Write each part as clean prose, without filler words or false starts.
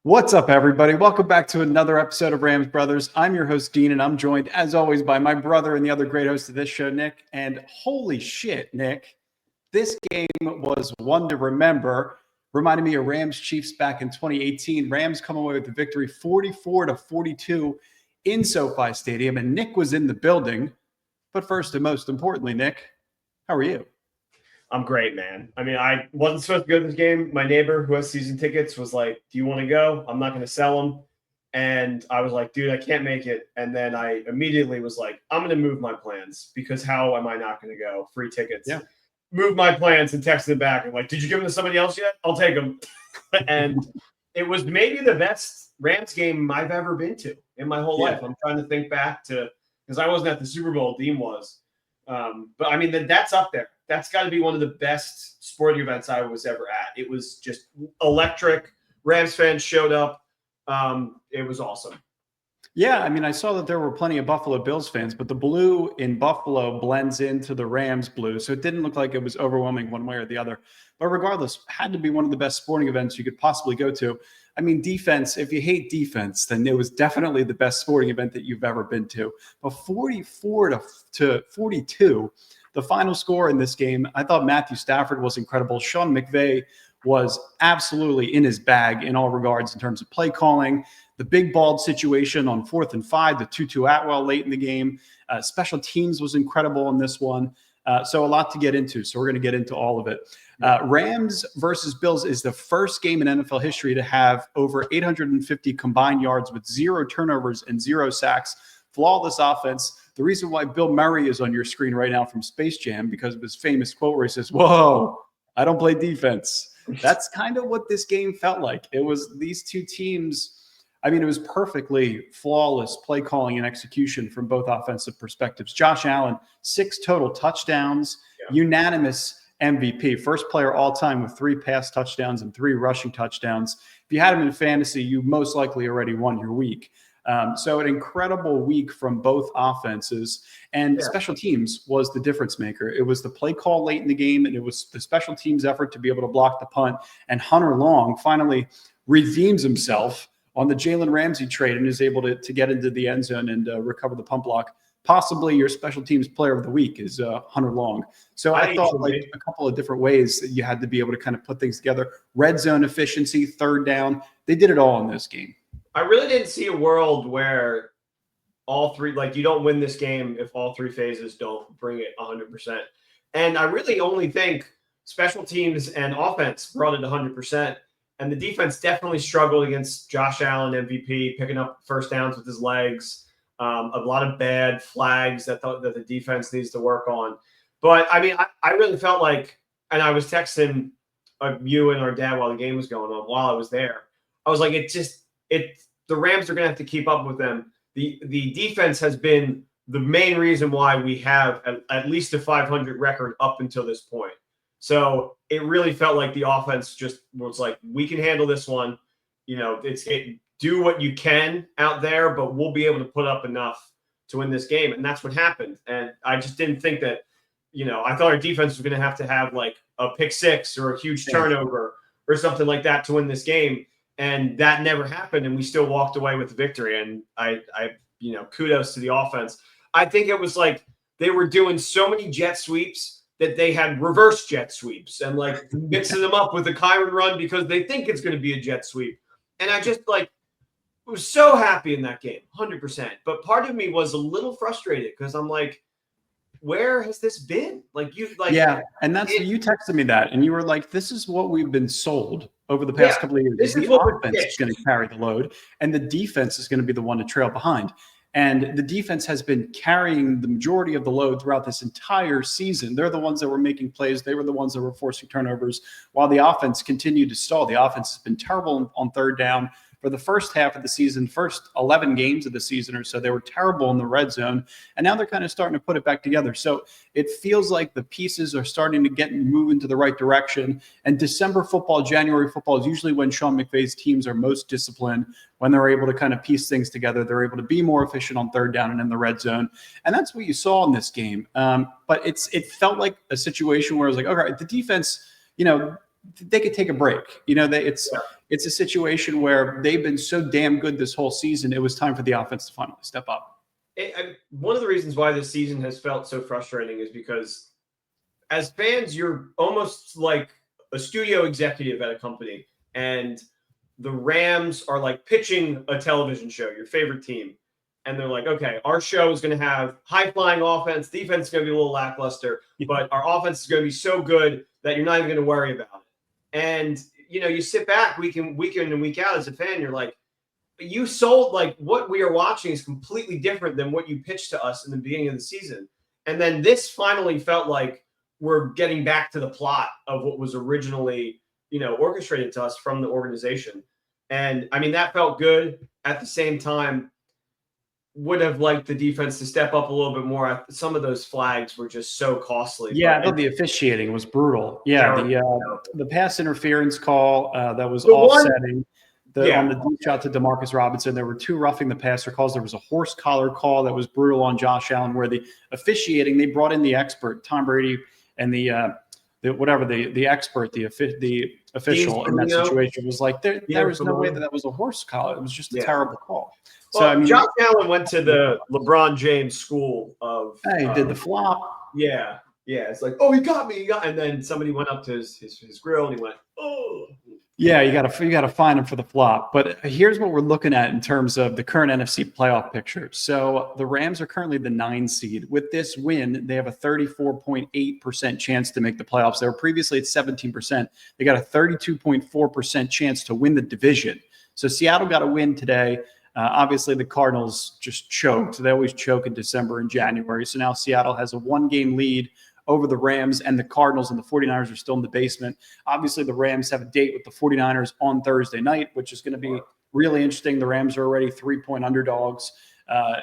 What's up, everybody? Welcome back to another episode of Rams Brothers. I'm your host, Dean, and I'm joined, as always, by my brother and the other great host of this show, Nick. And holy shit, Nick, this game was one to remember. Reminded me of Rams Chiefs back in 2018. Rams come away with the victory 44-42 in SoFi Stadium, and Nick was in the building. But first and most importantly, Nick, how are you? I'm great, man. I mean, I wasn't supposed to go to this game. My neighbor who has season tickets was like, do you want to go? I'm not going to sell them. And I was like, dude, I can't make it. And then I immediately was like, I'm going to move my plans because how am I not going to go? Free tickets. Yeah. Move my plans and texted them back. I'm like, did you give them to somebody else yet? I'll take them. And it was maybe the best Rams game I've ever been to in my whole life. I'm trying to think back to, because I wasn't at the Super Bowl, Dean was. But I mean, that's up there. That's got to be one of the best sporting events I was ever at. It was just electric. Rams fans showed up. It was awesome. Yeah, I mean, I saw that there were plenty of Buffalo Bills fans, but the blue in Buffalo blends into the Rams blue, so it didn't look like it was overwhelming one way or the other. But regardless, had to be one of the best sporting events you could possibly go to. I mean, defense, if you hate defense, then it was definitely the best sporting event that you've ever been to. But 44-42, the final score in this game, I thought Matthew Stafford was incredible. Sean McVay was absolutely in his bag in all regards in terms of play calling. The big bald situation on 4th and 5, the 2-2 Atwell late in the game. Special teams was incredible in this one. So a lot to get into. So we're going to get into all of it. Rams versus Bills is the first game in NFL history to have over 850 combined yards with 0 turnovers and 0 sacks. Flawless offense. The reason why Bill Murray is on your screen right now from Space Jam, because of his famous quote where he says, "Whoa, I don't play defense." That's kind of what this game felt like. It was these two teams. I mean, it was perfectly flawless play calling and execution from both offensive perspectives. Josh Allen, 6 total touchdowns, unanimous MVP, first player all time with 3 pass touchdowns and 3 rushing touchdowns. If you had him in fantasy, you most likely already won your week. So an incredible week from both offenses, and special teams was the difference maker. It was the play call late in the game, and it was the special teams effort to be able to block the punt. And Hunter Long finally redeems himself on the Jalen Ramsey trade and is able to get into the end zone and recover the punt block. Possibly your special teams player of the week is Hunter Long. So I thought like a couple of different ways that you had to be able to kind of put things together. Red zone efficiency, third down. They did it all in this game. I really didn't see a world where all three, like you don't win this game if all 3 phases don't bring it 100%. And I really only think special teams and offense brought it 100%. And the defense definitely struggled against Josh Allen, MVP, picking up first downs with his legs. A lot of bad flags that the defense needs to work on. But, I mean, I really felt like, and I was texting you and our dad while the game was going on, while I was there. I was like, the Rams are going to have to keep up with them. The defense has been the main reason why we have at least a 500 record up until this point. So it really felt like the offense just was like, we can handle this one. You know, do what you can out there, but we'll be able to put up enough to win this game. And that's what happened. And I just didn't think that, I thought our defense was going to have like a pick 6 or a huge turnover or something like that to win this game. And that never happened. And we still walked away with the victory. And I kudos to the offense. I think it was like they were doing so many jet sweeps that they had reverse jet sweeps and like mixing them up with a Kyren run because they think it's going to be a jet sweep. And I just was so happy in that game, 100%. But part of me was a little frustrated because I'm like, where has this been? Yeah. And that's you texted me that, and you were like, this is what we've been sold over the past couple of years. The offense is going to carry the load, and the defense is going to be the one to trail behind. And the defense has been carrying the majority of the load throughout this entire season. They're the ones that were making plays. They were the ones that were forcing turnovers while the offense continued to stall. The offense has been terrible on third down. For the first half of the season, first 11 games of the season or so, they were terrible in the red zone. And now they're kind of starting to put it back together. So it feels like the pieces are starting to move into the right direction. And December football, January football is usually when Sean McVay's teams are most disciplined, when they're able to kind of piece things together. They're able to be more efficient on third down and in the red zone. And that's what you saw in this game. But it felt like a situation where it was like, okay, the defense, they could take a break. it's a situation where they've been so damn good this whole season. It was time for the offense to finally step up. One of the reasons why this season has felt so frustrating is because as fans, you're almost like a studio executive at a company, and the Rams are like pitching a television show, your favorite team. And they're like, okay, our show is going to have high-flying offense. Defense is going to be a little lackluster, but our offense is going to be so good that you're not even going to worry about it. And, you sit back week in and week out as a fan, you're like, you sold, like, what we are watching is completely different than what you pitched to us in the beginning of the season. And then this finally felt like we're getting back to the plot of what was originally, orchestrated to us from the organization. And, I mean, that felt good. At the same time, would have liked the defense to step up a little bit more. Some of those flags were just so costly. Yeah, I thought the officiating was brutal. Yeah, the pass interference call that was offsetting on the deep shot to Demarcus Robinson. There were 2 roughing the passer calls. There was a horse collar call that was brutal on Josh Allen, where the officiating, they brought in the expert, Tom Brady, and the expert, the official in that situation was like, there was no way that was a horse collar. It was just a terrible call. Well, so, Josh Allen went to the LeBron James school of. He did the flop. Yeah. It's like, oh, he got me. And then somebody went up to his grill and he went, oh. Yeah, you gotta find him for the flop. But here's what we're looking at in terms of the current NFC playoff picture. So the Rams are currently the 9 seed. With this win, they have a 34.8% chance to make the playoffs. They were previously at 17%. They got a 32.4% chance to win the division. So Seattle got a win today. Obviously, the Cardinals just choked. They always choke in December and January. So now Seattle has a 1-game lead over the Rams, and the Cardinals and the 49ers are still in the basement. Obviously, the Rams have a date with the 49ers on Thursday night, which is going to be really interesting. The Rams are already 3-point underdogs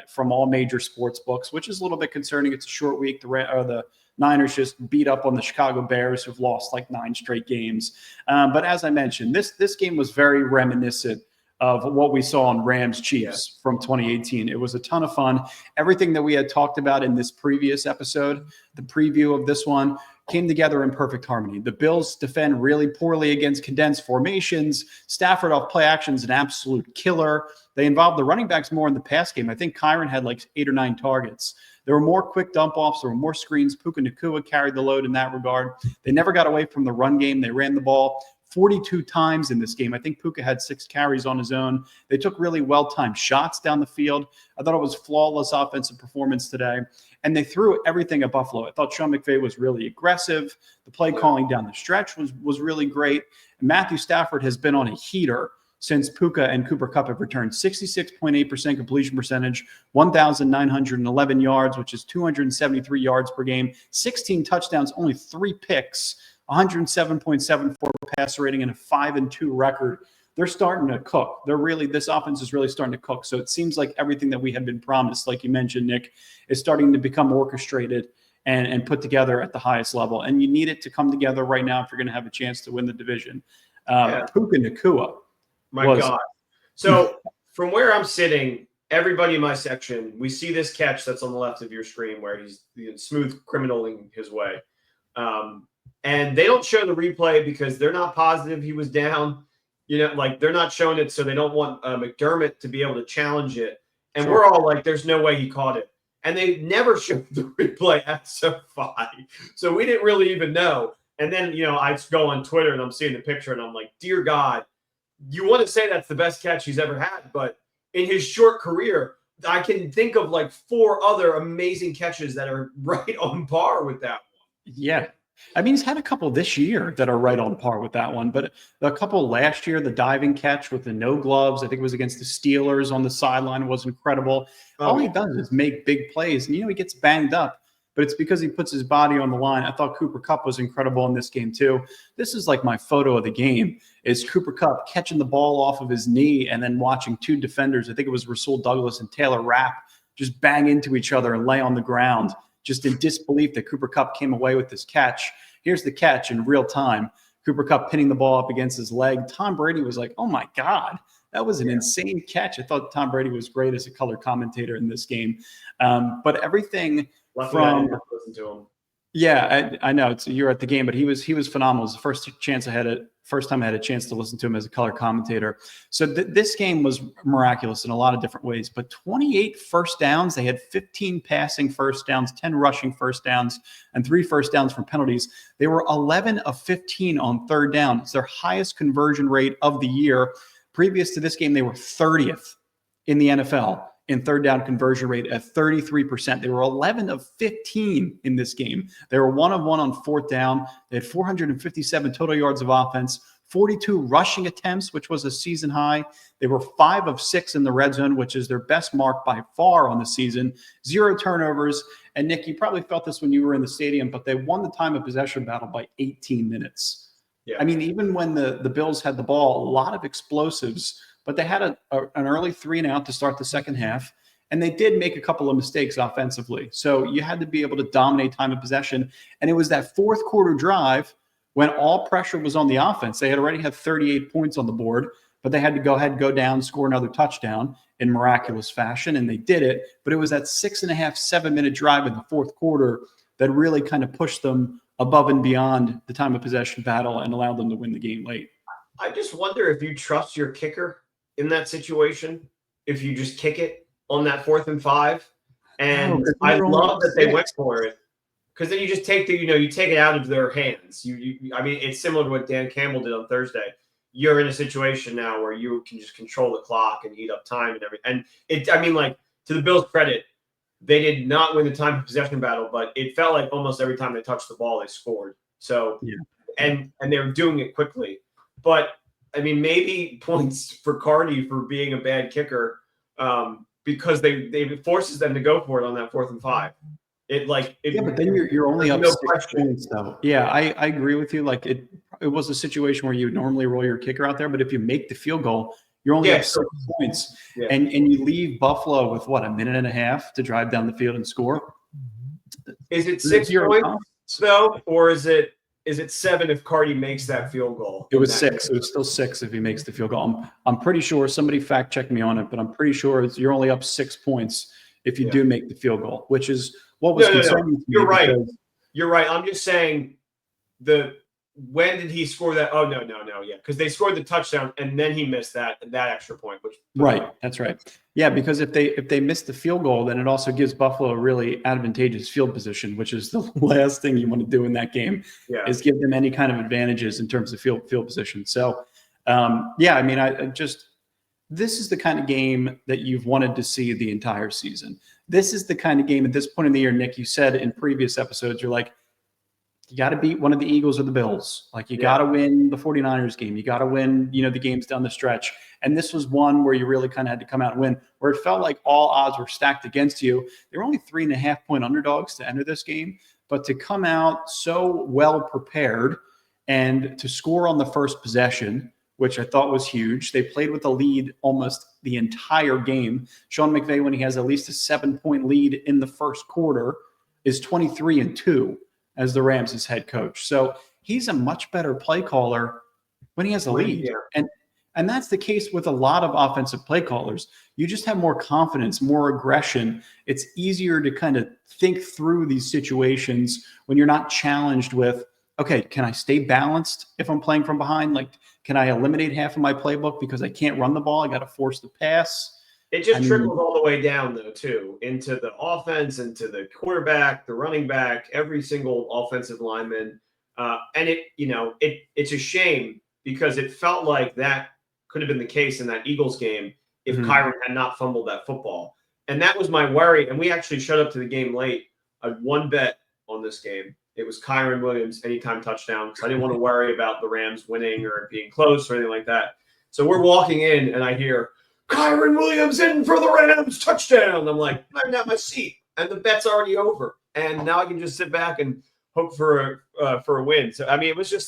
from all major sports books, which is a little bit concerning. It's a short week. The Niners just beat up on the Chicago Bears, who've lost like 9 straight games. But as I mentioned, this game was very reminiscent of what we saw on Rams Chiefs from 2018. It was a ton of fun. Everything that we had talked about in this previous episode, the preview of this one, came together in perfect harmony. The Bills defend really poorly against condensed formations. Stafford off play action is an absolute killer. They involved the running backs more in the pass game. I think Kyren had like 8 or 9 targets. There were more quick dump offs. There were more screens. Puka Nacua carried the load in that regard. They never got away from the run game. They ran the ball 42 times in this game. I think Puka had 6 carries on his own. They took really well-timed shots down the field. I thought it was flawless offensive performance today. And they threw everything at Buffalo. I thought Sean McVay was really aggressive. The play calling down the stretch was really great. And Matthew Stafford has been on a heater since Puka and Kupp have returned. 66.8% completion percentage, 1,911 yards, which is 273 yards per game, 16 touchdowns, only 3 picks, 107.74 passer rating, and a 5-2 record. They're starting to cook. This offense is really starting to cook. So it seems like everything that we had been promised, like you mentioned, Nick, is starting to become orchestrated and put together at the highest level. And you need it to come together right now if you're going to have a chance to win the division. Puka Nacua. My God. So from where I'm sitting, everybody in my section, we see this catch that's on the left of your screen where he's smooth criminaling his way. And they don't show the replay because they're not positive he was down. They're not showing it, so they don't want McDermott to be able to challenge it. And we're all like, there's no way he caught it. And they never showed the replay at SoFi. So we didn't really even know. And then, I go on Twitter and I'm seeing the picture and I'm like, dear God, you want to say that's the best catch he's ever had. But in his short career, I can think of like 4 other amazing catches that are right on par with that one. Yeah. I mean, he's had a couple this year that are right on par with that one, but a couple last year, the diving catch with the no gloves, I think it was against the Steelers on the sideline, was incredible. All he does is make big plays, and he gets banged up, but it's because he puts his body on the line. I thought Cooper Kupp was incredible in this game too. This is like my photo of the game, is Cooper Kupp catching the ball off of his knee and then watching 2 defenders, I think it was Rasul Douglas and Taylor Rapp, just bang into each other and lay on the ground, just in disbelief that Cooper Kupp came away with this catch. Here's the catch in real time. Cooper Kupp pinning the ball up against his leg. Tom Brady was like, oh my God, that was an insane catch. I thought Tom Brady was great as a color commentator in this game. But everything listen to him. Yeah, I know you're at the game, but he was phenomenal. It was the first time I had a chance to listen to him as a color commentator. So this game was miraculous in a lot of different ways. But 28 first downs, they had 15 passing first downs, 10 rushing first downs, and 3 first downs from penalties. They were 11 of 15 on third down. It's their highest conversion rate of the year. Previous to this game, they were 30th in the NFL in third down conversion rate at 33%. They were 11 of 15 in this game. They were 1 of 1 on fourth down. They had 457 total yards of offense, 42 rushing attempts, which was a season high. They were 5 of 6 in the red zone, which is their best mark by far on the season. 0 turnovers. And Nick, you probably felt this when you were in the stadium, but they won the time of possession battle by 18 minutes. Yeah. I mean, even when the Bills had the ball, a lot of explosives, but they had an early 3-and-out to start the second half, and they did make a couple of mistakes offensively. So you had to be able to dominate time of possession. And it was that fourth quarter drive when all pressure was on the offense. They had already had 38 points on the board, but they had to go ahead, go down, score another touchdown in miraculous fashion, and they did it. But it was that 6.5, 7-minute drive in the fourth quarter that really kind of pushed them above and beyond the time of possession battle and allowed them to win the game late. I just wonder if you trust your kicker in that situation, if you just kick it on that 4th and 5. And I love that they went for it, because then you just take you take it out of their hands. I mean, it's similar to what Dan Campbell did on Thursday. You're in a situation now where you can just control the clock and eat up time and everything. And I mean, like, to the Bills' credit, they did not win the time of possession battle, but it felt like almost every time they touched the ball, they scored. So, yeah. And they were doing it quickly. But I mean, maybe points for Cardi for being a bad kicker, because they forces them to go for it on that 4th and 5. But then you're only up 6 points, though. Yeah, I agree with you. Like, it was a situation where you would normally roll your kicker out there, but if you make the field goal, you're only up 6 points, and you leave Buffalo with what, a minute and a half to drive down the field and score. Is it 6 points though, or is it 7 if Cardi makes that field goal? It was 6. It was still 6 if he makes the field goal. I'm pretty sure, somebody fact check me on it, but I'm pretty sure you're only up 6 points if you do make the field goal, which is what was concerning to me. You're right. You're right. I'm just saying when did he score that? Oh, no. Yeah, because they scored the touchdown and then he missed that extra point. That's right. Yeah, because if they miss the field goal, then it also gives Buffalo a really advantageous field position, which is the last thing you want to do in that game. Yeah. Is give them any kind of advantages in terms of field position. So, I mean, this is the kind of game that you've wanted to see the entire season. This is the kind of game at this point in the year, Nick, you said in previous episodes, you're like, you got to beat one of the Eagles or the Bills. Like, you got to win the 49ers game. You got to win, the games down the stretch. And this was one where you really kind of had to come out and win, where it felt like all odds were stacked against you. They were only 3.5-point underdogs to enter this game, but to come out so well prepared and to score on the first possession, which I thought was huge. They played with a lead almost the entire game. Sean McVay, when he has at least a 7-point lead in the first quarter, is 23-2 as the Rams' head coach. So he's a much better play caller when he has a lead. Yeah. And that's the case with a lot of offensive play callers. You just have more confidence, more aggression. It's easier to kind of think through these situations when you're not challenged with, okay, can I stay balanced if I'm playing from behind? Like, can I eliminate half of my playbook because I can't run the ball? I got to force the pass. It just trickles all the way down, though, too, into the offense, into the quarterback, the running back, every single offensive lineman. And it's a shame, because it felt like that could have been the case in that Eagles game if Kyren had not fumbled that football. And that was my worry. And we actually showed up to the game late. I had one bet on this game. It was Kyren Williams anytime touchdown, because I didn't want to worry about the Rams winning or being close or anything like that. So we're walking in, and I hear, Kyren Williams in for the Rams touchdown. I'm like, I'm at my seat, and the bet's already over. And now I can just sit back and hope for a win. So, I mean, it was it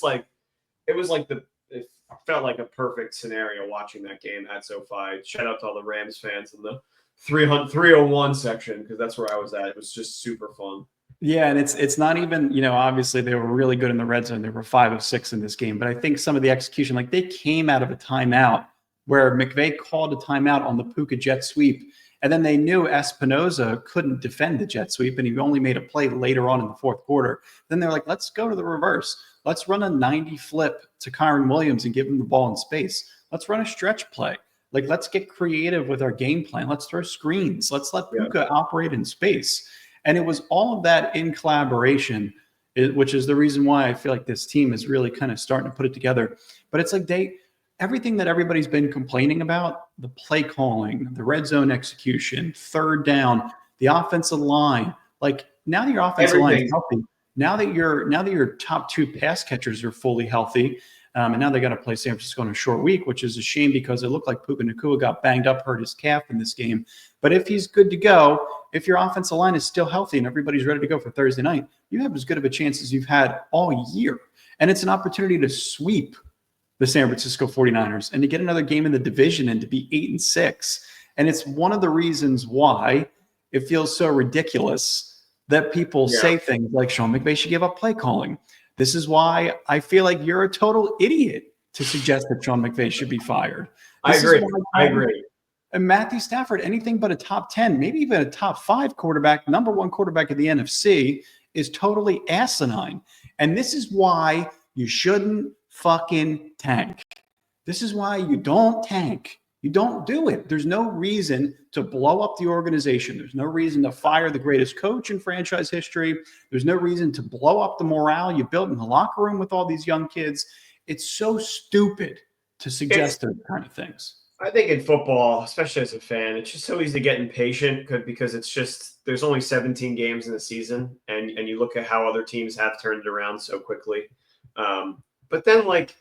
felt like a perfect scenario watching that game at SoFi. Shout out to all the Rams fans in the 301 section, because that's where I was at. It was just super fun. Yeah, and it's not even, obviously they were really good in the red zone. They were 5 of 6 in this game. But I think some of the execution, like, they came out of a timeout where McVay called a timeout on the Puka jet sweep. And then they knew Espinoza couldn't defend the jet sweep, and he only made a play later on in the fourth quarter. Then they're like, let's go to the reverse. Let's run a 90 flip to Kyren Williams and give him the ball in space. Let's run a stretch play. Like, let's get creative with our game plan. Let's throw screens. Let's let Puka operate in space. And it was all of that in collaboration, which is the reason why I feel like this team is really kind of starting to put it together. But it's like everything that everybody's been complaining about, the play calling, the red zone execution, third down, the offensive line, like now that your offensive line is healthy, now that your top two pass catchers are fully healthy, and now they got to play San Francisco on a short week, which is a shame because it looked like Puka Nacua got banged up, hurt his calf in this game. But if he's good to go, if your offensive line is still healthy and everybody's ready to go for Thursday night, you have as good of a chance as you've had all year. And it's an opportunity to sweep the San Francisco 49ers and to get another game in the division and to be 8-6. And it's one of the reasons why it feels so ridiculous that people say things like Sean McVay should give up play calling. This is why I feel like you're a total idiot to suggest that Sean McVay should be fired. I agree. And Matthew Stafford, anything but a top 10, maybe even a top 5 quarterback, number 1 quarterback of the NFC, is totally asinine. And this is why you shouldn't fucking tank. This is why you don't tank. You don't do it. There's no reason to blow up the organization. There's no reason to fire the greatest coach in franchise history. There's no reason to blow up the morale you built in the locker room with all these young kids. It's so stupid to suggest those kind of things. I think in football, especially as a fan, it's just so easy to get impatient because it's just there's only 17 games in the season, and you look at how other teams have turned it around so quickly. But then, like,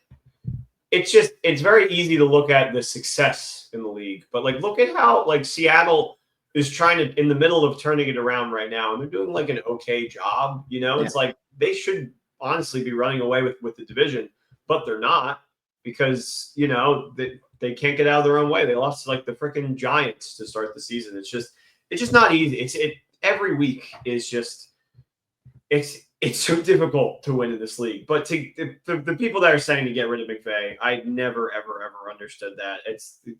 it's very easy to look at the success in the league. But, like, look at how, like, Seattle is trying to, in the middle of turning it around right now, and they're doing, like, an okay job. You know, it's like they should honestly be running away with the division, but they're not because, you know, they can't get out of their own way. They lost to, like, the freaking Giants to start the season. It's just not easy. Every week is just it's so difficult to win in this league. But the people that are saying to get rid of McVay, I never, ever, ever understood that. It's the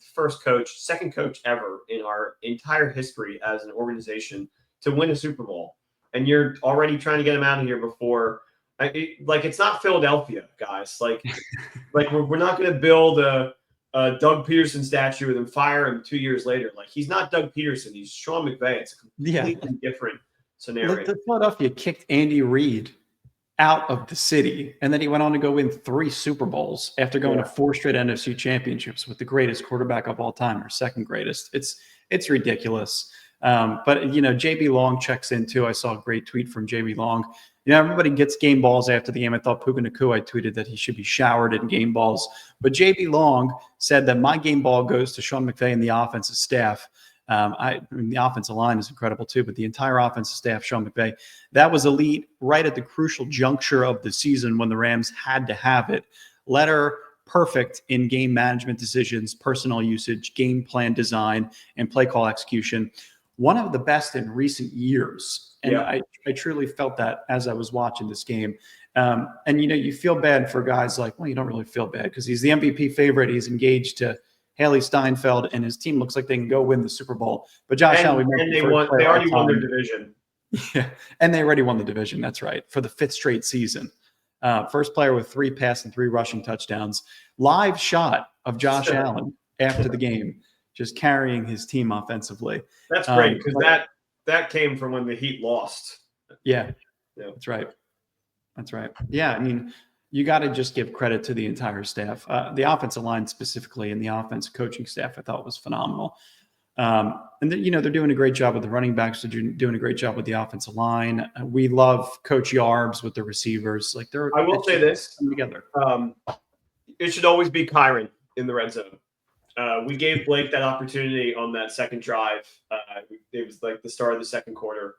second coach ever in our entire history as an organization to win a Super Bowl. And you're already trying to get him out of here before. It's not Philadelphia, guys. Like we're not going to build a Doug Peterson statue and then fire him 2 years later. Like, he's not Doug Peterson. He's Sean McVay. It's a completely different scenario. The Philadelphia kicked Andy Reid out of the city, and then he went on to go win 3 Super Bowls after going to 4 straight NFC championships with the greatest quarterback of all time, or second greatest. It's ridiculous. But, you know, JB Long checks in too. I saw a great tweet from JB Long. You know, everybody gets game balls after the game. I thought Puka Nacua, I tweeted that he should be showered in game balls. But JB Long said that my game ball goes to Sean McVay and the offensive staff. I mean, the offensive line is incredible too, but the entire offensive staff, Sean McVay, that was elite right at the crucial juncture of the season when the Rams had to have it. Letter perfect in game management decisions, personnel usage, game plan design, and play call execution. One of the best in recent years. And I truly felt that as I was watching this game. And, you know, you feel bad for guys like, well, you don't really feel bad because he's the MVP favorite. He's engaged to Haley Steinfeld, and his team looks like they can go win the Super Bowl. But Josh Allen, they already won their division. Yeah, and they already won the division. That's right, for the 5th straight season. First player with 3 pass and 3 rushing touchdowns. Live shot of Josh Allen after the game, just carrying his team offensively. That's great because that came from when the Heat lost. Yeah, that's right. That's right. Yeah, I mean, you got to just give credit to the entire staff. The offensive line specifically and the offensive coaching staff, I thought was phenomenal. And then, you know, they're doing a great job with the running backs. They're doing a great job with the offensive line. We love Coach Yarbs with the receivers. Like, I will say this together. It should always be Kyren in the red zone. We gave Blake that opportunity on that second drive. It was like the start of the second quarter,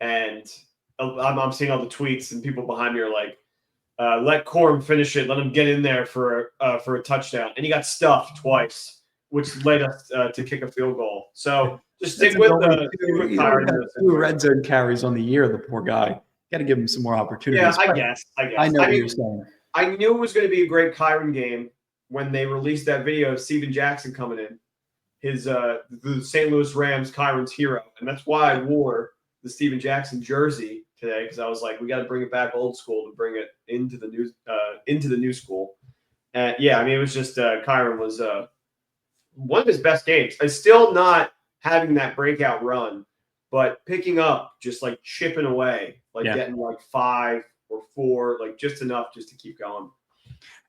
and I'm seeing all the tweets and people behind me are like, let Corum finish it. Let him get in there for a touchdown. And he got stuffed twice, which led us to kick a field goal. So just stick with Kyren. 2 red zone carries on the year, the poor guy. Got to give him some more opportunities. Yeah, I guess. I know what you're saying. I knew it was going to be a great Kyren game. when they released that video of Steven Jackson coming in, the St. Louis Rams Kyren's hero, and that's why I wore the Steven Jackson jersey today, because I was like, we got to bring it back old school to bring it into the new school. And yeah, I mean, it was just Kyren was one of his best games. It's still not having that breakout run, but picking up, just like chipping away, like getting like 5 or 4, like just enough just to keep going.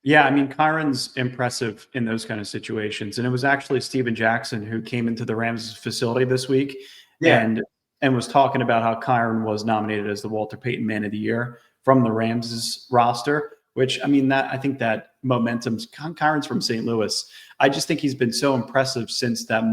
Yeah, I mean, Kyren's impressive in those kind of situations. And it was actually Steven Jackson who came into the Rams facility this week and was talking about how Kyren was nominated as the Walter Payton Man of the Year from the Rams' roster, which, I mean, I think that momentum's Kyren's from St. Louis. I just think he's been so impressive since that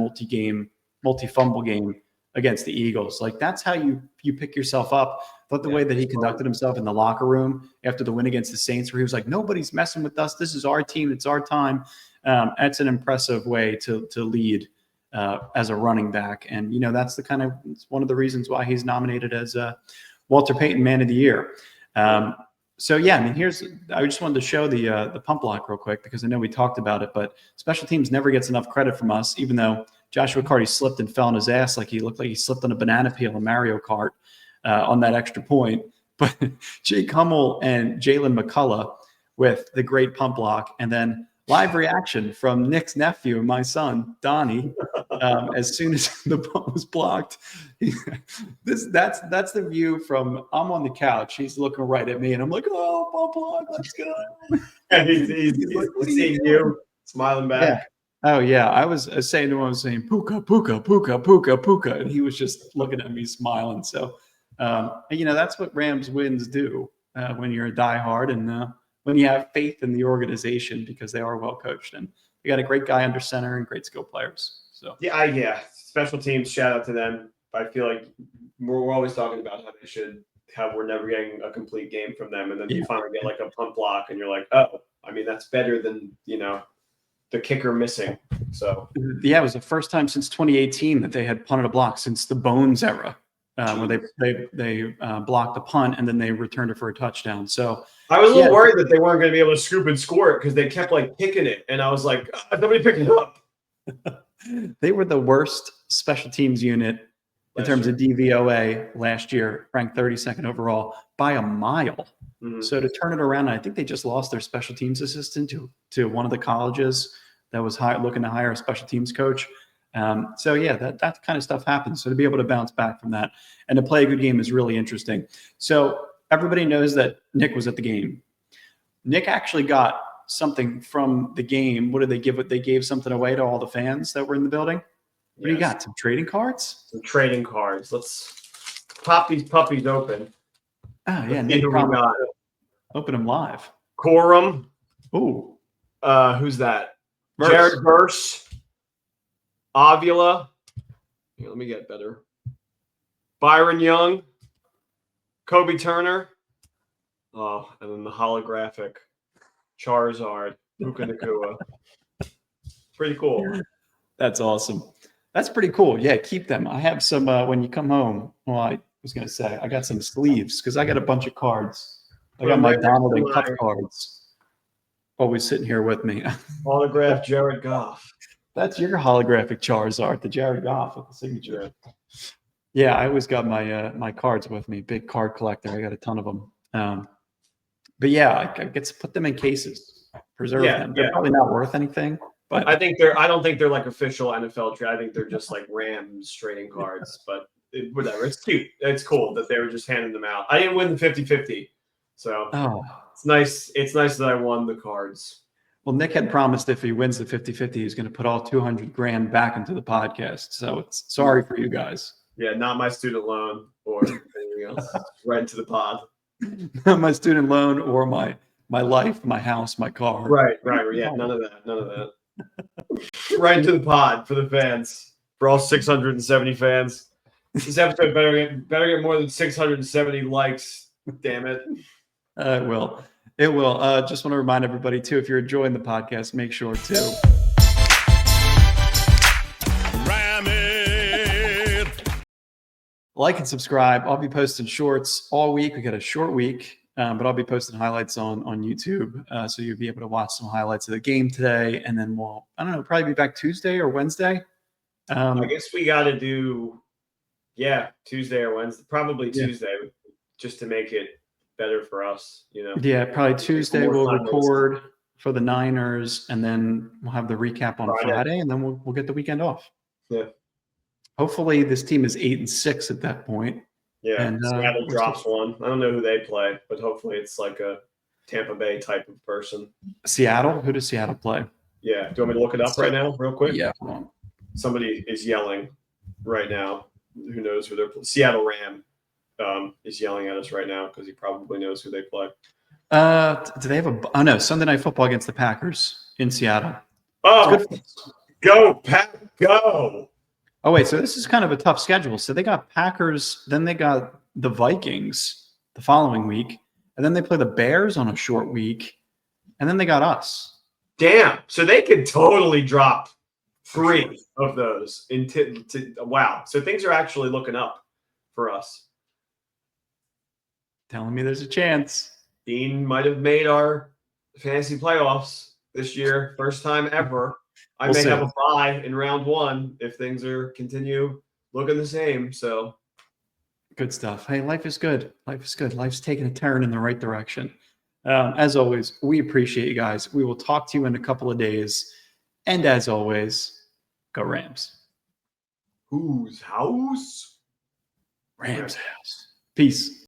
multi-fumble game against the Eagles. Like, that's how you pick yourself up. But the way that he conducted himself in the locker room after the win against the Saints, where he was like, nobody's messing with us. This is our team. It's our time. That's an impressive way to lead as a running back. And, you know, that's it's one of the reasons why he's nominated as Walter Payton Man of the Year. So, yeah, I mean, I just wanted to show the pump block real quick, because I know we talked about it, but special teams never gets enough credit from us, even though Joshua Carty slipped and fell on his ass like he looked like he slipped on a banana peel in Mario Kart on that extra point. But Jake Hummel and Jalen McCullough with the great pump block, and then live reaction from Nick's nephew, my son, Donnie, as soon as the pump was blocked. That's the view from, I'm on the couch. He's looking right at me, and I'm like, oh, pump block, let's go. And he's seeing you, smiling back. Yeah. Oh, yeah. I was saying to him, I was saying, Puka, Puka, Puka, Puka, Puka. And he was just looking at me smiling. So, you know, that's what Rams wins do when you're a diehard and when you have faith in the organization, because they are well coached. And you got a great guy under center and great skill players. So, yeah. Special teams, shout out to them. I feel like we're always talking about how we're never getting a complete game from them. And then you finally get like a pump block and you're like, oh, I mean, that's better than, you know, the kicker missing. So yeah, it was the first time since 2018 that they had punted a block since the Bones era, where they blocked a punt and then they returned it for a touchdown. So I was a little worried that they weren't going to be able to scoop and score it, because they kept like kicking it, and I was like, nobody picking it up. They were the worst special teams unit in terms of DVOA last year, ranked 32nd overall by a mile. Mm-hmm. So to turn it around, I think they just lost their special teams assistant to one of the colleges that was looking to hire a special teams coach. So yeah, that kind of stuff happens. So to be able to bounce back from that and to play a good game is really interesting. So everybody knows that Nick was at the game. Nick actually got something from the game. What did they give? They gave something away to all the fans that were in the building. What do you got? Some trading cards? Some trading cards. Let's pop these puppies open. Oh, yeah. Nick open them live. Corum. Ooh. Who's that? Verse. Jared Verse. Avila. Here, let me get better. Byron Young. Kobe Turner. Oh, and then the holographic Charizard. Puka Nacua. Pretty cool. That's awesome. That's pretty cool. Yeah, keep them. I have some when you come home. Well, I was going to say I got some sleeves because I got a bunch of cards. I got my Donald and Kupp cards. Always sitting here with me. Holograph Jared Goff. That's your holographic Charizard, the Jared Goff with the signature. Yeah, I always got my cards with me. Big card collector. I got a ton of them. But yeah, I get to put them in cases, preserve them. They're probably not worth anything. But I don't think they're like official NFL trade. I think they're just like Rams trading cards, but whatever. It's cute. It's cool that they were just handing them out. I didn't win the 50-50. So it's nice. It's nice that I won the cards. Well, Nick had promised if he wins the 50-50, he's going to put all $200,000 back into the podcast. So it's sorry for you guys. Yeah, not my student loan or anything else. Right into the pod. Not my student loan or my life, my house, my car. Right. Yeah, none of that. Right into the pod for the fans, for all 670 fans. This episode better get more than 670 likes. Damn it! It will. Just want to remind everybody too, if you're enjoying the podcast, make sure to ram it, like and subscribe. I'll be posting shorts all week. We got a short week. But I'll be posting highlights on YouTube, so you'll be able to watch some highlights of the game today, and then I don't know, probably be back Tuesday or Wednesday. I guess we got to do, Tuesday or Wednesday, probably Tuesday, just to make it better for us. Yeah, probably Tuesday we'll record for the Niners, and then we'll have the recap on Friday, and then we'll get the weekend off. Yeah. Hopefully this team is 8-6 at that point. Yeah, and Seattle drops one. I don't know who they play, but hopefully it's like a Tampa Bay type of person. Seattle? Who does Seattle play? Yeah. Do you want me to look it up right now real quick? Yeah. Hold on. Somebody is yelling right now. Who knows who they're playing? Seattle Ram is yelling at us right now because he probably knows who they play. Do they have no, Sunday Night Football against the Packers in Seattle. Oh, go, Pack, go. Oh, wait, so this is kind of a tough schedule. So they got Packers, then they got the Vikings the following week, and then they play the Bears on a short week, and then they got us. Damn. So they could totally drop 3 of those. Wow. So things are actually looking up for us. Telling me there's a chance. Dean might have made our fantasy playoffs this year. First time ever. I may have a bye in round 1 if things continue looking the same. So good stuff. Hey, life is good. Life is good. Life's taking a turn in the right direction. As always, we appreciate you guys. We will talk to you in a couple of days. And as always, go Rams. Whose house? Rams house. Peace.